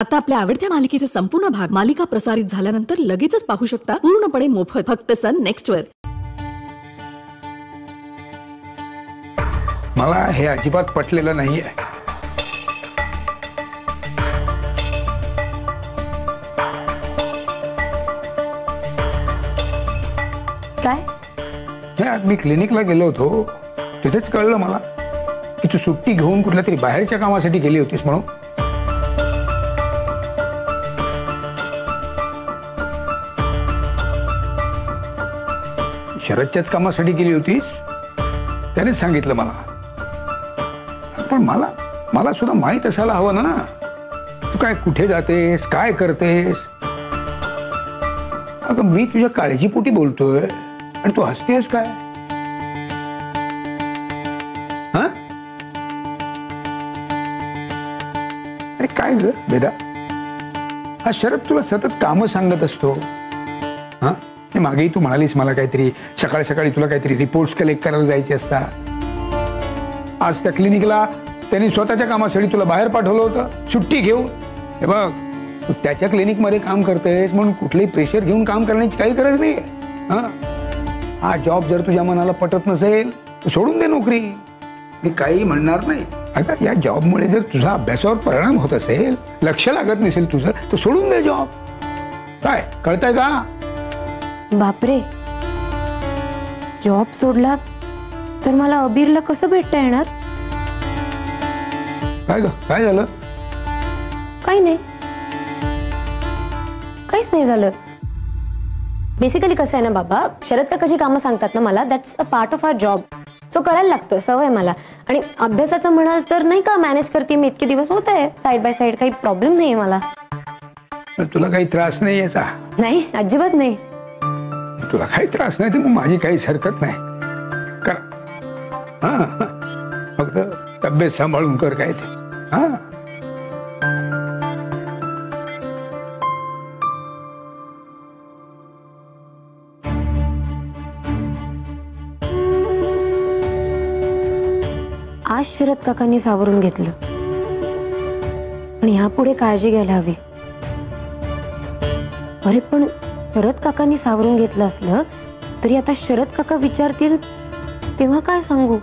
आता आपल्या आवडत्या मालिकेचे संपूर्ण भाग मालिका प्रसारित झाल्यानंतर लगेचच पाहू शकता पूर्णपणे मोफत फक्त सन नेक्स्ट वर। मला हे अजिबात पटलेलं नाहीये। काय? आज मी क्लिनिकला गेलो होतो, तिथेच कळलं मला की तू सुट्टी घेऊन कुठल्या तरी बाहेरच्या कामासाठी गेली होतीस म्हणून। शरदच्याच कामासाठी गेली होतीस, त्यानेच सांगितलं मला। पण मला सुद्धा माहित असायला हवं ना, तू काय कुठे जातेस, काय करतेस। अगं मी तुझ्या काळजीपोटी बोलतोय आणि तू हसतेस काय? हा? अरे काय ग बेदा, हा शरद तुला सतत काम सांगत असतो। हा, मागेही तू म्हणालीस मला काहीतरी सकाळी सकाळी तुला काहीतरी रिपोर्ट्स कलेक्ट करायला जायचे असतात। आज त्या क्लिनिकला त्यांनी स्वतःच्या कामासाठी तुला बाहेर पाठवलं होतं सुट्टी घेऊन। हे बघ, तू त्याच्या क्लिनिक मध्ये काम करतेस म्हणून कुठलेही प्रेशर घेऊन काम करण्याची काही गरज नाही। हा जॉब जर तुझ्या मनाला पटत नसेल तर सोडून दे नोकरी, मी काही म्हणणार नाही। अगं या जॉबमुळे जर तुझा अभ्यासावर परिणाम होत असेल, लक्ष लागत नसेल तुझं, तर सोडून दे जॉब। काय कळतंय का? बापरे, जॉब सोडला तर मला अबीरला कसं भेटता येणार? काय ग, काय झालं? काही नाही, काहीच नाही झालं। बेसिकली कसं आहे ना बाबा, शरद का कशी कामं सांगतात ना मला, that's a part of our job, so करायला लागतं, सवय मला। आणि अभ्यासाचं म्हणाल तर नाही का मॅनेज करते मी, इतके दिवस होत आहे साइड बाय साइड, काही प्रॉब्लेम नाही मला। तुला काही त्रास नाही याचा? नाही, अजिबात नाही। तुला काही त्रास नाही तर मग माझी काहीच हरकत नाही कर। फक्त तब्येत सांभाळून कर काय ते। आज शरद काकांनी सावरून घेतलं, पण यापुढे काळजी घ्यायला हवी। अरे पण शरद काकांनी सावरून घेतलं असलं तरी आता शरद काका विचारतील तेव्हा काय सांगू?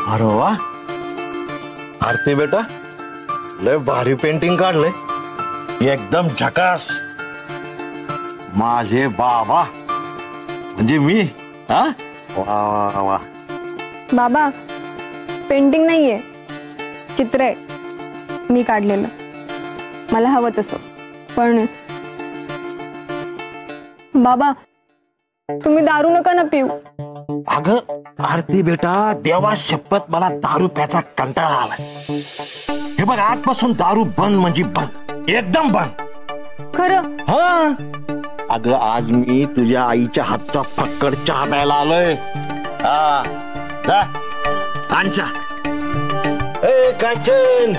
अरे वा आरती बेटा, लय भारी पेंटिंग काढले, एकदम झकास। माझे बाबा म्हणजे मी। हा, वा वा वा। बाबा, पेंटिंग नाहीये, चित्र आहे, मी काढलेलं, मला हवं तसं। पण बाबा तुम्ही दारू नका ना पिऊ। अगं आरती बेटा, देवा शपथ मला दारू प्यायचा कंटाळा आलाय। हे बघ, आजपासून दारू बंद म्हणजे बंद, एकदम बंद। खरं? हा, अगं आज मी तुझ्या आईच्या हातचा फक्कड चहा प्यायला आलोय। हा जा, कांचा। ए कांचन,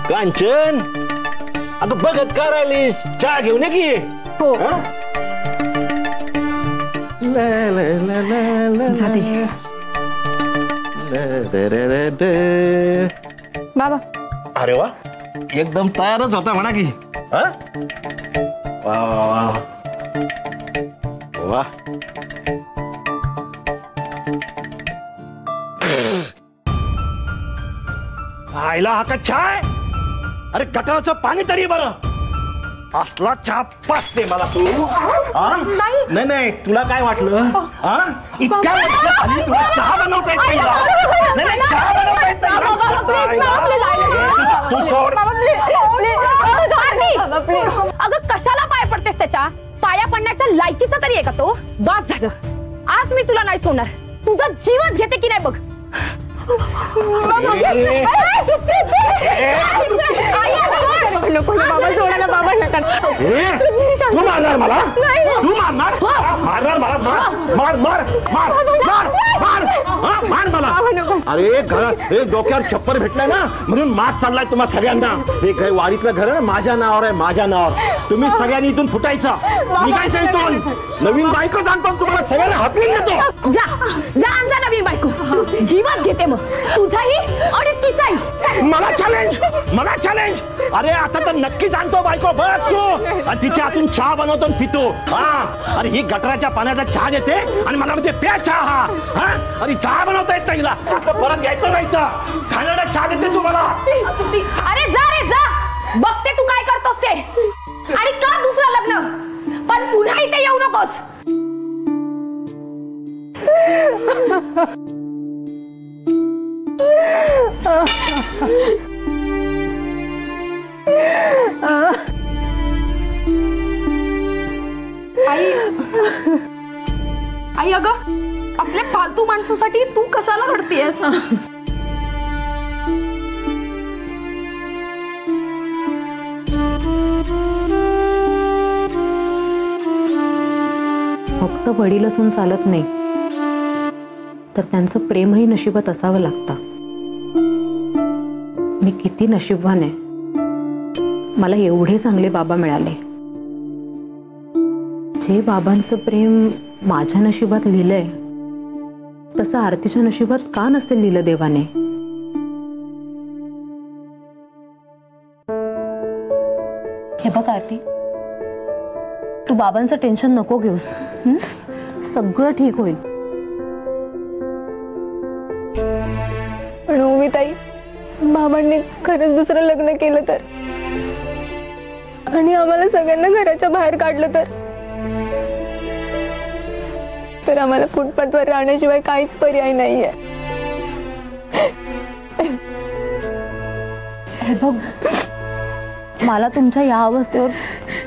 कांचन, अगं बघत का राहिलीस, चहा घेऊन ये की। हो। बाबा, अरे वा, एकदम तयारच होता म्हणा की। वा वा वा वा। आईला हा का चहा आहे? अरे गटाराचं पाणी तरी बरं, असला चहा पाचते मला तू? नाही नाही, तुला काय वाटलं? इतक्या वर्षाखाली तुला चहा बनवता येत नाही? नाही, चहा बनवता येत नाही? अगं कशाला पाय पडतेस त्याच्या? पाया पडण्याच्या लायकीचा तरी आहे का तो? बास झालं, आज मी तुला नाही सोडणार, तुझा जीवच घेते की नाही बघ। नको बाबा, सोडा ना बाबा, नका। तू मारणार मला? तू मारणार? मारणार मला? मार मार मार मार मार मार मला. अरे डोक्यावर छप्पर भेटलाय ना म्हणून मात चाललाय तुम्हा सगळ्यांना. हे काही वाडीतलं घर माझ्या नावावर आहे, माझ्या नावावर. तुम्ही सगळ्यांनी इथून फुटायचं, निघायचं इथून. नवीन बायको सांगतो तुम्हाला सगळ्यांना हाकलून देतो. जा जा आमचा नवीन बायको जीवात घेते. मग तुझाही आणि तिचाही. मला चॅलेंज, मला चॅलेंज. अरे आता तर नक्कीच आणतो बायको बघ तू. आणि तिच्या हातून चहा बनवतो आणि पितो. हा अरे ही गटराच्या पाण्याचा चहा देते आणि मला म्हणते प्या चहा. हा अरे चहा बनवता येत नाही हिला. आता परत घ्यायचं जायचं. खाण्याला चहा देते तू मला. अरे जा रे जा. बघते तू काय करतोस ते. आणि का दुसरं लग्न. पण पुन्हा इथे येऊ नकोस. आई अगं आपल्या फालतू माणसासाठी तू कशाला रडतेस. फक्त वडील असून चालत नाही, तर त्यांचं प्रेमही नशिबात असावं लागतं. मी किती नशीबवान आहे, मला एवढे चांगले बाबा मिळाले. जे बाबांचं प्रेम माझ्या नशिबात लिहिलंय तसं आरतीच्या नशिबात का नसेल लिहिलं देवाने. हे बघ आरती, तू बाबांचं टेन्शन नको घेऊस. सगळं ठीक होईल. पण उमिताई, बाबांनी खरंच दुसरं लग्न केलं तर आणि आम्हाला सगळ्यांना घराच्या बाहेर काढलं तर आम्हाला फुटपाथवर राहण्याशिवाय काहीच पर्याय नाहीये. हे बघ, मला तुमच्या या अवस्थेवर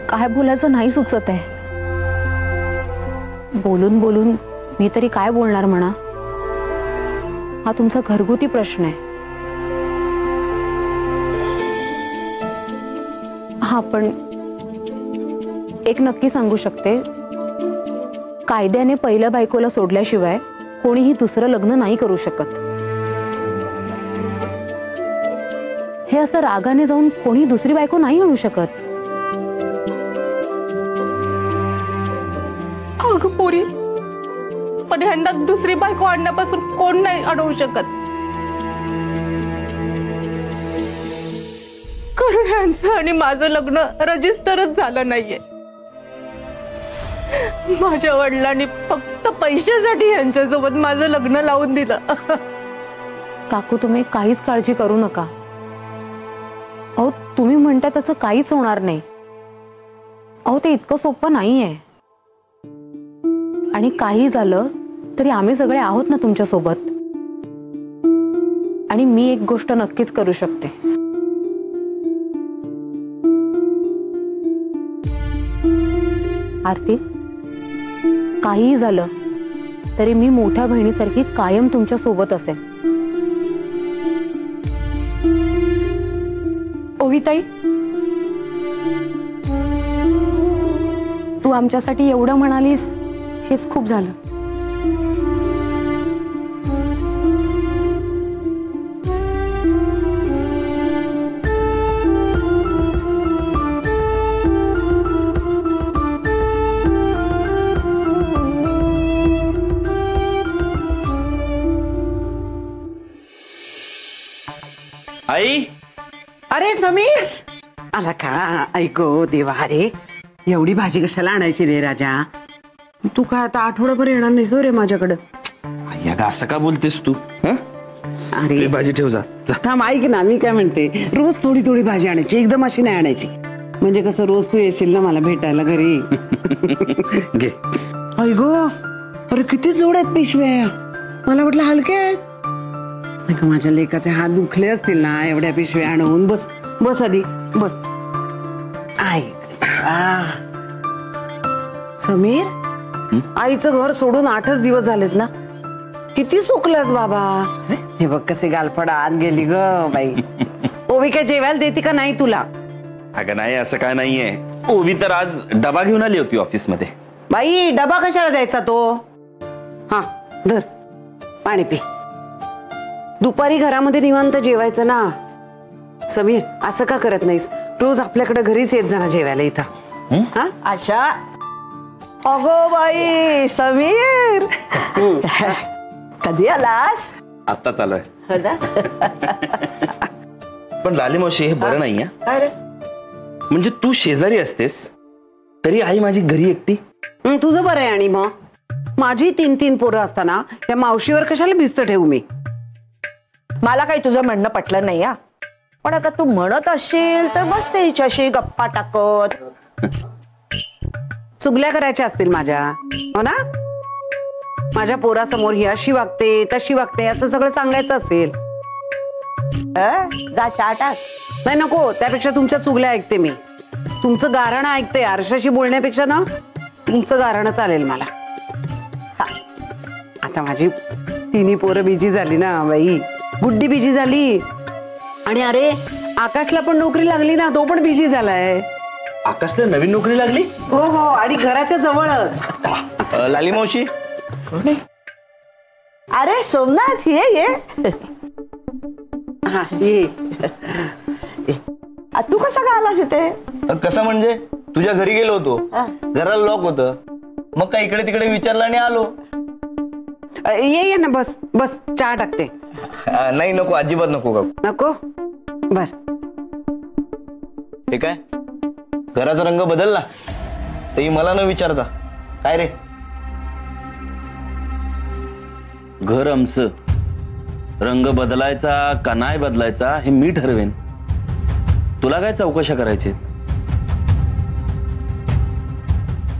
काय बोलायचं नाही सुचत आहे. बोलून बोलून मी तरी काय बोलणार म्हणा. हा तुमचा घरगुती प्रश्न आहे. हा पण एक नक्की सांगू शकते, कायद्याने पहिल्या बायकोला सोडल्याशिवाय कोणीही दुसरं लग्न नाही करू शकत. हे असं रागाने जाऊन कोणी दुसरी बायको नाही आणू शकत. अगं पोरी, पण ह्यांना दुसरी बायको आणण्यापासून कोण नाही अडवू शकत. कारण ह्यांचं आणि माझं लग्न रजिस्टरच झालं नाहीये. माझ्या वडिलांनी फक्त पैशासाठी यांच्यासोबत माझं लग्न लावून दिलं. काकू, तुम्ही काहीच काळजी करू नका. अहो, तुम्ही म्हणता तसं काहीच होणार नाही. अहो, ते इतकं सोपं नाहीये. आणि काही झालं तरी आम्ही सगळे आहोत ना तुमच्या सोबत. आणि मी एक गोष्ट नक्कीच करू शकते. आरती, काही झालं तरी मी मोठ्या बहिणीसारखी कायम तुमच्या सोबत असेल. ओविताई, तू आमच्यासाठी एवढं म्हणालीस हेच खूप झालं. आई, अरे समीर, आला का? ऐको देवा, अरे एवढी भाजी कशाला आणायची रे राजा? तू काय आता आठवडाभर येणार नाहीस रे माझ्याकडं? आई अगं असं का बोलतेस तू? अरे भाजी ठेव जा. थांब, ऐक ना, मी काय म्हणते, रोज थोडी थोडी भाजी आणायची, एकदम अशी नाही आणायची. म्हणजे कसं रोज तू येशील ना मला भेटायला घरी. घे. ऐगो, अरे किती जोड आहेत पिशव्या. मला वाटलं हलके आहेत. माझ्या लेकाचे हात दुखले असतील ना एवढ्या पिशव्या आणून. बस बस आधी बस. ऐक समीर, आईचं घर सोडून 8च दिवस झालेत ना. किती सुकलास बाबा. हे बघ कसे गालफड आत गेली ग बाई. ओवी काय जेवायला देते का नाही तुला? अगं नाही, असं काय नाहीये. ओवी तर आज डबा घेऊन आली होती ऑफिस मध्ये. बाई डबा कशाला द्यायचा तो? हा धर पाणी पी. दुपारी घरामध्ये निवांत जेवायचं ना. समीर असं का करत नाहीस? रोज आपल्याकडे घरीच येत जाणार जेवायला इथं. हा अच्छा. अगो बाई समीर, कधी आलास? आता चालू आहे. पण लाली मावशी हे बरं नाही. काय रे? म्हणजे तू शेजारी असतेस तरी आई माझी घरी एकटी. तुझं बरं आहे. आणि मग माझी 3 पोरं असताना त्या मावशीवर कशाला भिस्त ठेवू मी? मला काही तुझं म्हणणं पटलं नाही हा. पण आता तू म्हणत असशील तर बस हिच्याशी गप्पा टाकत. चुगल्या करायच्या असतील माझ्या, हो ना? माझ्या पोरासमोर ही अशी वागते तशी वागते असं सगळं सांगायचं असेल. जा चहा टाक. नाही नको, त्यापेक्षा तुमच्या चुगल्या ऐकते मी. तुमचं गारणं ऐकते. आरशाशी बोलण्यापेक्षा ना तुमचं गारणं चालेल मला. आता माझी 3 पोरं बिजी झाली ना बाई. गुड्डी बिजी झाली. आणि अरे आकाशला पण नोकरी लागली ना, तो पण बिजी झालाय. आकाशला नवीन नोकरी लागली? हो हो, आणि घराच्या जवळच. लाली मावशी. अरे सोमनाथ ये. हा ये. तू कसा काय आलास इथे? कसं म्हणजे? तुझ्या घरी गेलो होतो, घराला लॉक होतं, मग काय इकडे तिकडे विचारलं आणि आलो. ये ना, बस बस चहा टाकते. नाही नको, अजिबात नको का. नको बर. हे काय घराचा रंग बदलला तेही मला न विचारता? काय रे? घर आमचं, रंग बदलायचा का नाही बदलायचा हे मी ठरवेन. तुला काय चौकशा करायची?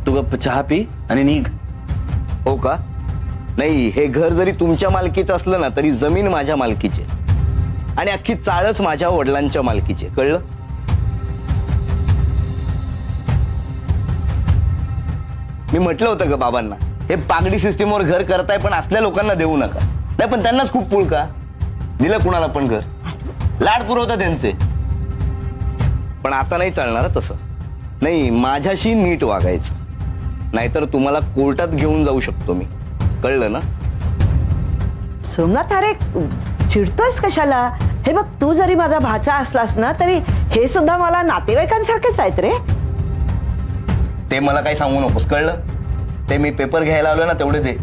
तू गप्प चहा पी आणि निघ. हो का? नाही, हे घर जरी तुमच्या मालकीचं असलं ना तरी जमीन माझ्या मालकीची आणि अख्खी चाळच माझ्या वडिलांच्या मालकीची. कळलं? मी म्हटलं होतं का बाबांना, हे पागडी सिस्टीमवर घर करताय पण असल्या लोकांना देऊ नका. नाही पण त्यांनाच खूप पुळ का दिलं कुणाला पण घर. लाड पुरवता त्यांचे. पण आता नाही चालणार तसं. नाही, माझ्याशी नीट वागायचं, नाहीतर तुम्हाला कोर्टात घेऊन जाऊ शकतो मी. कळलं ना? सोमनाथ अरे चिडतोयस कशाला? हे बघ, तू जरी माझा भाचा असलास ना तरी हे सुद्धा मला नातेवाईकांसारखेच आहेत रे. ते मला काही सांगू नकोस. कळलं? ते मी पेपर घ्यायला आलोय ना तेवढे दे.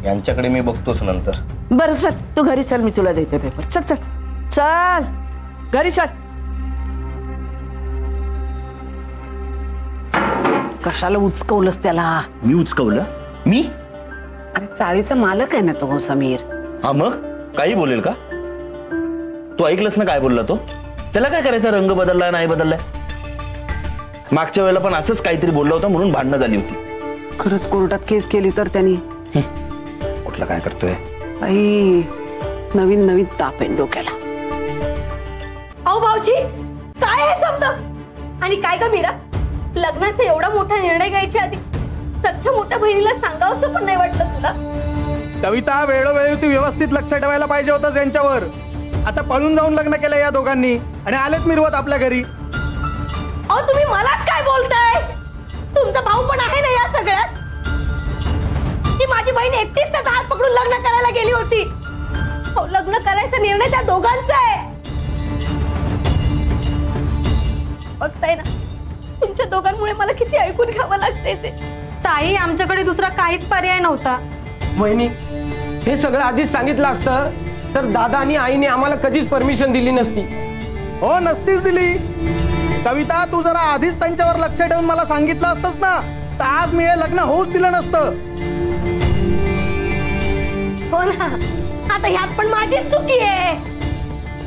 यांच्याकडे मी बघतोच नंतर. बरं चल, तू घरी चल, मी तुला देते पेपर. चल चल चल घरी चल. कशाला उचकवलंस त्याला? मी उचकवलं? मी? अरे चाळीचा मालक आहे ना तो समीर. हा मग काही बोलेल का? तू ऐकलंस ना काय बोलला तो? त्याला काय करायचं रंग बदलला नाही बदललाय? मागच्या वेळेला पण असंच काहीतरी बोलला होता म्हणून भांडणं झाली होती. खरंच कोर्टात केस केली तर त्यांनी कुठला काय करतोय? आई नवीन नवीन ताप आहे डोक्याला. अहो भाऊजी, काय आहे समजा? आणि काय का मीरा, लग्नाचा एवढा मोठा निर्णय घ्यायच्या आधी सख्या मोठ्या बहिणीला सांगावंसं पण नाही वाटलं तुला? कविता, वेळोवेळी ती व्यवस्थित लक्ष ठेवायला पाहिजे होतं त्यांच्यावर. आता पळून जाऊन लग्न केलं या दोघांनी आणि आलेच मिरवत आपल्या घरी. अहो तुम्ही मलाच काय बोलताय? तुमचा भाऊ पण आहे ना या सगळ्यात. की माझी बहीण एकटीच त्याचा हात पकडून लग्न करायला गेली होती. अहो लग्न करायचा निर्णय त्या दोघांचा आहे. बघताय ना तुमच्या दोघांमुळे मला किती ऐकून घ्यावं लागतंय ते. ताई, आमच्याकडे दुसरा काहीच पर्याय नव्हता. वहिनी, हे सगळं आधीच सांगितलं असतं तर दादा आणि आईने आम्हाला कधीच परमिशन दिली नसती. हो, नसतीच दिली. कविता, तू जरा आधीच त्यांच्यावर लक्ष ठेवून मला सांगितलं असतंस ना तर आज मी हे लग्न होऊच दिलं नसतं. हो ना, आता ह्यात पण माझीच चुकी आहे.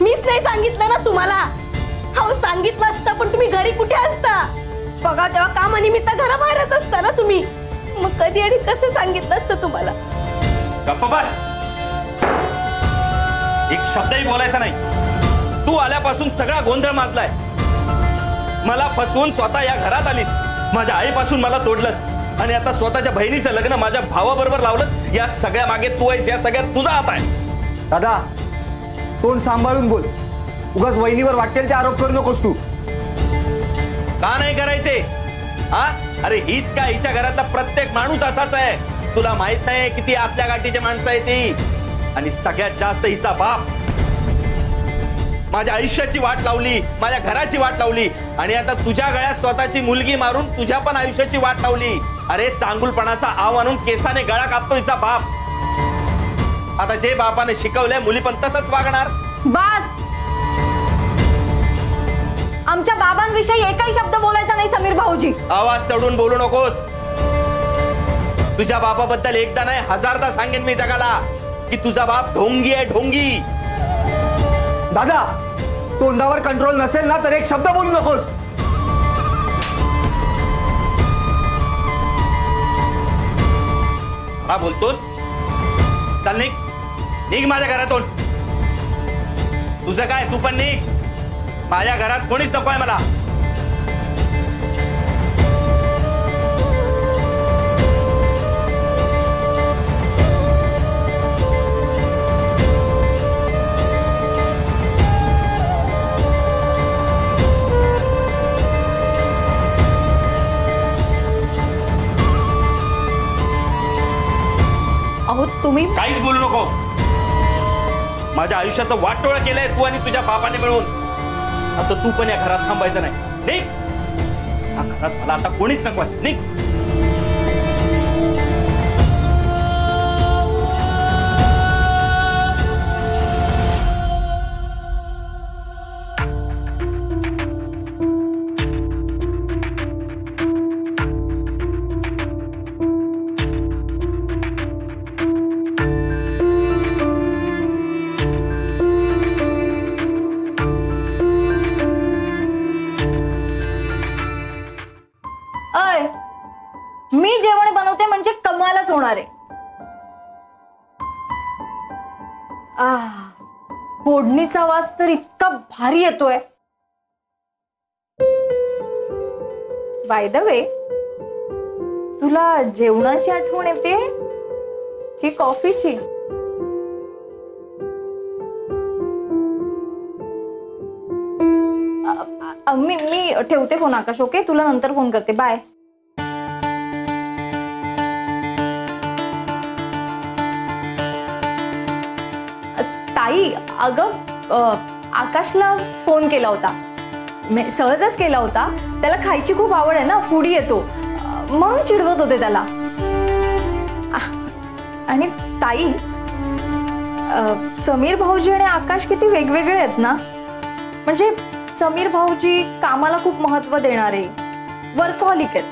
मीच नाही सांगितलं ना तुम्हाला. हो सांगितलं असतं पण तुम्ही घरी कुठे असता? बघा तेव्हा कामानिमित्त घराबाहेरच असता ना तुम्ही. मग कधी आणि कसं सांगितलं असतं तुम्हाला? गप्पा बस. एक शब्दही बोलायचा नाही. तू आल्यापासून सगळा गोंधळ माजलाय. मला फसवून स्वतः या घरात आलीस. माझ्या आईपासून मला तोडलंस आणि आता स्वतःच्या बहिणीचं लग्न माझ्या भावाबरोबर लावलं. या सगळ्या मागे तू आहेस. या सगळ्यात तुझा हात आहे. दादा, तोंड सांभाळून बोल. उगाच वहिनीवर वाटेल ते आरोप करू नकोस तू. का नाही करायचे? हा, अरे हीच का हिच्या घरातला प्रत्येक माणूस असाच आहे. तुला माहित नाही किती आपल्या गाठीचे माणसं आहे ती. आणि सगळ्यात जास्त हिचा बाप माझ्या आयुष्याची वाट लावली, माझ्या घराची वाट लावली, आणि आता तुझ्या गळ्यात स्वतःची मुलगी मारून तुझ्या पण आयुष्याची वाट लावली. अरे चांगुलपणाचा आव आणून केसाने गळा कापतो हिचा बाप. आता जे बापाने शिकवलंय मुली पण तसंच वागणार. बस, आमच्या बाबांविषयी एकही शब्द बोलायचा नाही समीर भाऊजी. आवाज चढून बोलू नकोस. तुझ्या बापाबद्दल एकदा नाही हजारदा सांगेन मी जगाला की तुझा बाप ढोंगी आहे, ढोंगी. दादा, तोंडावर कंट्रोल नसेल ना तर एक शब्द बोलू नकोस. हा बोलतो, चल निघ, निघ माझ्या घरातून. तुझं काय, तू पण निघ. माझ्या घरात कोणीच नको आहे मला. अहो तुम्ही काहीच बोलू नको. माझ्या आयुष्याचं वाटोळ केलंय तू आणि तुझ्या बापाने मिळून. आता तू पण या घरात थांबायचं नाही. निघ, या घरात मला आता कोणीच नको आहे. निघ. मी जेवण बनवते म्हणजे कमालच होणार आहे. फोडणीचा वास तर इतका भारी येतोय. बाय द वे, तुला जेवणाची आठवण येते की कॉफीची? मी ठेवते फोन आकाश. ओके, तुला नंतर फोन करते. बाय. ताई, अगं आकाशला फोन केला होता, सहजच केला होता. त्याला खायची खूप आवड आहे ना, फूडी येतो, म्हणून चिडवत होते त्याला. आणि ताई, समीर भाऊजी आणि आकाश किती वेगवेगळे आहेत ना. म्हणजे समीर भाऊजी कामाला खूप महत्व देणारे, वर्कहॉलिक आहेत.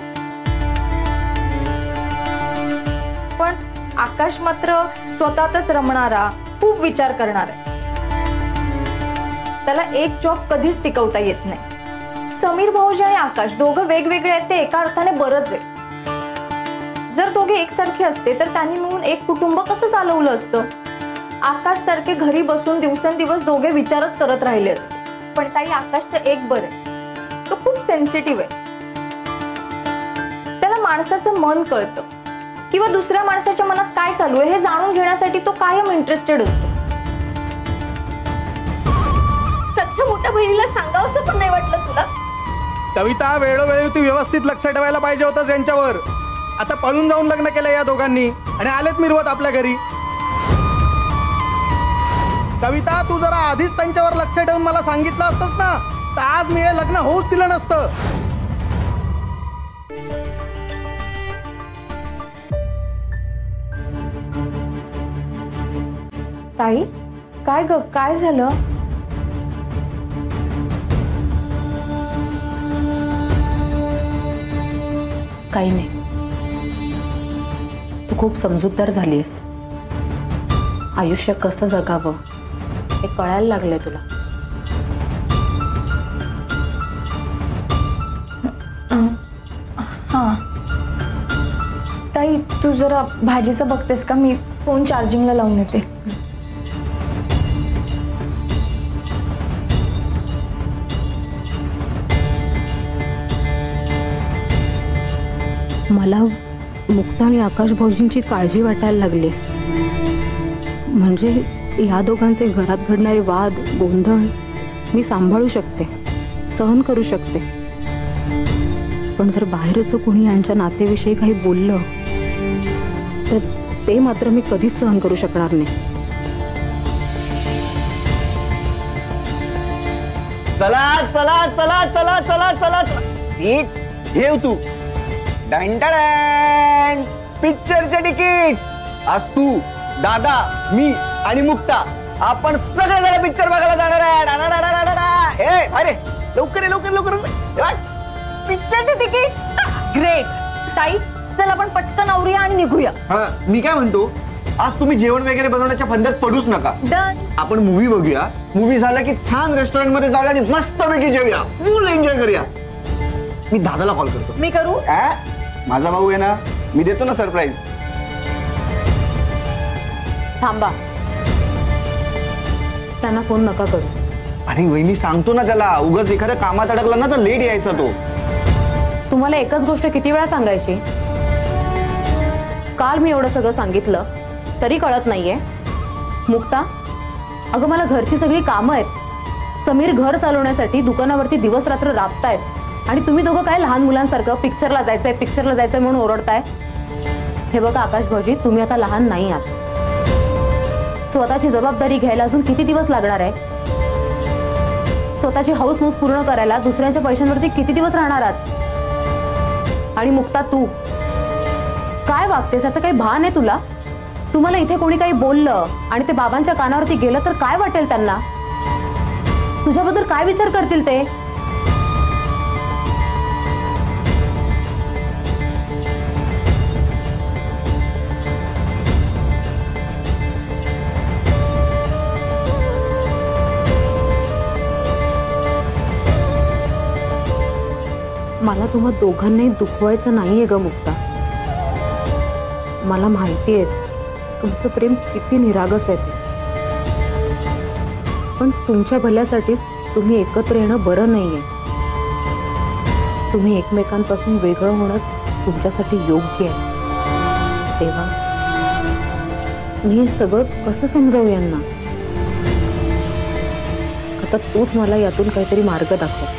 पण आकाश मात्र स्वतःतच रमणारा, खूप विचार करणार आहे. त्याला एक जॉब कधीच टिकवता येत नाही. समीर भाऊजी आणि आकाश दोघं वेगवेगळे आहेत ते एका अर्थाने बरंच आहे. जर दोघे एकसारखे असते तर त्यांनी मिळून एक कुटुंब कसं चालवलं असतं? आकाश सारखे घरी बसून दिवसेंदिवस दोघे विचारच करत राहिले असते. पण ताई, आकाशचं एक बरं आहे, तो खूप सेन्सिटिव्ह आहे. त्याला माणसाचं मन कळतं किंवा दुसऱ्या माणसाच्या मनात काय चालू आहे हे जाणून घेण्यासाठी तो कायम इंटरेस्टेड असतो. सध्या मोठ्या बहिणीला सांगावंसं पण नाही वाटलं तुला? कविता, वेळोवेळी तू व्यवस्थित लक्ष ठेवायला पाहिजे होतं त्यांच्यावर. आता पळून जाऊन लग्न केलं या दोघांनी आणि आलेत मिरवत आपल्या घरी. कविता, तू जरा आधीच त्यांच्यावर लक्ष ठेवून मला सांगितलं असतंस ना तर आज मी हे लग्न होऊच दिलं नसतं. ताई, काय ग, काय झालं? काही नाही, तू खूप समजूतदार झालीयस. आयुष्य कसं जगावं हे कळायला लागलंय तुला. हा ताई, तू जरा भाजीचं बघतेस का? मी फोन चार्जिंगला लावून येते. मला मुक्ता आणि आकाश भाऊजींची काळजी वाटायला लागली. म्हणजे या दोघांचे घरात घडणारे वाद गोंधळ मी सांभाळू शकते, सहन करू शकते. पण जर बाहेरचं कोणी यांच्या नातेविषयी काही बोललं तर ते मात्र मी कधीच सहन करू शकणार नाही. चला चला चला चला चला चला नीट ठेव तू. डॅन पिक्चरचे तिकीट. आज तू, दादा, मी आणि मुक्ता आपण सगळे जण पिक्चर बघायला जाणार आहे. अरे लवकर लवकर लवकर पिक्चरचे तिकीट. ग्रेट. ताई चल आपण पटकन आवरूया आणि निघूया. हा मी काय म्हणतो, आज तुम्ही जेवण वगैरे बनवण्याच्या फंद्यात पडूच नका. डन. आपण मूवी बघूया. मूवी झाला की छान रेस्टॉरंट मध्ये जाऊया आणि मस्तपैकी जेवूया, फुल एन्जॉय करूया. मी दादाला कॉल करतो. मी करू? माझा भाऊ आहे ना, मी देतो ना सरप्राईज. थांबा, त्यांना फोन नका करू. अरे वहिनी सांगतो ना त्याला, उगाच एखाद्या कामात अडकला ना तर लेट यायचा तो. तुम्हाला एकच गोष्ट किती वेळा सांगायची? काल मी एवढं सगळं सांगितलं तरी कळत नाहीये. मुक्ता, अगं मला घरची सगळी कामं आहेत. समीर घर चालवण्यासाठी दुकानावरती दिवस रात्र राबतायत आणि तुम्ही दोघं काय लहान मुलांसारखं पिक्चरला जायचंय म्हणून ओरडताय. हे बघा आकाश भाऊजी, तुम्ही आता लहान नाही आहात. स्वतःची जबाबदारी घ्यायला अजून किती दिवस लागणार आहे? स्वतःची हौसमौस पूर्ण करायला दुसऱ्यांच्या पैशांवरती किती दिवस राहणार आहात? आणि मुक्ता, तू काय वागतेस याचं काही भान आहे तुला? तुम्हाला इथे कोणी काही बोललं आणि ते बाबांच्या कानावरती गेलं तर काय वाटेल त्यांना? तुझ्याबद्दल काय विचार करतील ते? मला तुम्हा दोघांनाही दुखवायचं नाहीये ग मुक्ता. मला माहिती आहे तुमचं प्रेम किती निरागस आहे ते, पण तुमच्या भल्यासाठीच तुम्ही एकत्र येणं बरं नाहीये. तुम्ही एकमेकांपासून वेगळं होणं तुमच्यासाठी योग्य आहे. तेव्हा मी हे सगळं कसं समजावू यांना? आता तूच मला यातून काहीतरी मार्ग दाखव.